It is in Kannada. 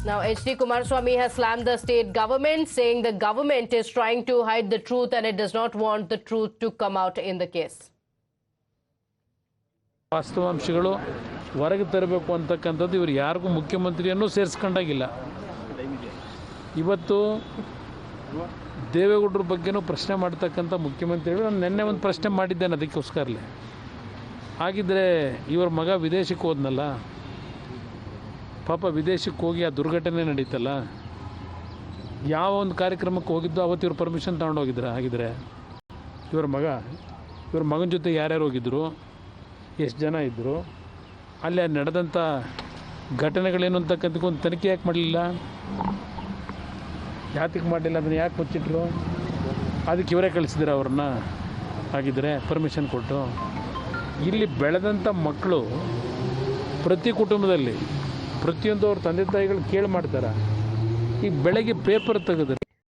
Now, H.D. Kumaraswamy has slammed the state government, saying the government is trying to hide the truth and it does not want the truth to come out in the case. ವಾಸ್ತವಾಂಶಗಳು ಹೊರಗೆ ತರಬೇಕು ಅಂತಕ್ಕಂಥದ್ದು ಇವರು ಯಾರಿಗೂ ಮುಖ್ಯಮಂತ್ರಿಯನ್ನು ಸೇರಿಸ್ಕೊಂಡಾಗಿಲ್ಲ. ಇವತ್ತು ದೇವೇಗೌಡರ ಬಗ್ಗೆನೂ ಪ್ರಶ್ನೆ ಮಾಡ್ತಕ್ಕಂಥ ಮುಖ್ಯಮಂತ್ರಿಗಳು ನಾನು ನಿನ್ನೆ ಒಂದು ಪ್ರಶ್ನೆ ಮಾಡಿದ್ದೇನೆ ಅದಕ್ಕೋಸ್ಕರಲೇ. ಹಾಗಿದ್ದರೆ ಇವ್ರ ಮಗ ವಿದೇಶಕ್ಕೆ ಹೋದ್ನಲ್ಲ, ಪಾಪ ವಿದೇಶಕ್ಕೆ ಹೋಗಿ ಆ ದುರ್ಘಟನೆ ನಡೀತಲ್ಲ, ಯಾವ ಒಂದು ಕಾರ್ಯಕ್ರಮಕ್ಕೆ ಹೋಗಿದ್ದು ಅವತ್ತು ಇವ್ರು ಪರ್ಮಿಷನ್ ತೊಗೊಂಡೋಗಿದ್ರ? ಹಾಗಿದ್ರೆ ಇವ್ರ ಮಗನ ಜೊತೆ ಯಾರ್ಯಾರು ಹೋಗಿದ್ದರು, ಎಷ್ಟು ಜನ ಇದ್ದರು, ಅಲ್ಲಿ ನಡೆದಂಥ ಘಟನೆಗಳೇನು ಅಂತಕ್ಕಂಥ ಒಂದು ತನಿಖೆ ಯಾಕೆ ಮಾಡಲಿಲ್ಲ? ಯಾತಕ್ಕೆ ಮಾಡಲಿಲ್ಲ? ಅದನ್ನು ಯಾಕೆ ಮುಚ್ಚಿಟ್ರು? ಅದಕ್ಕೆ ಇವರೇ ಕಳಿಸಿದ್ರೆ ಅವ್ರನ್ನ. ಹಾಗಿದ್ರೆ ಪರ್ಮಿಷನ್ ಕೊಟ್ಟು ಇಲ್ಲಿ ಬೆಳೆದಂಥ ಮಕ್ಕಳು ಪ್ರತಿ ಕುಟುಂಬದಲ್ಲಿ ಪ್ರತಿಯೊಂದು ಅವ್ರ ತಂದೆ ತಾಯಿಗಳು ಕೇಳಿ ಮಾಡ್ತಾರೆ. ಈಗ ಬೆಳಗ್ಗೆ ಪೇಪರ್ ತೆಗೆದ್ರೆ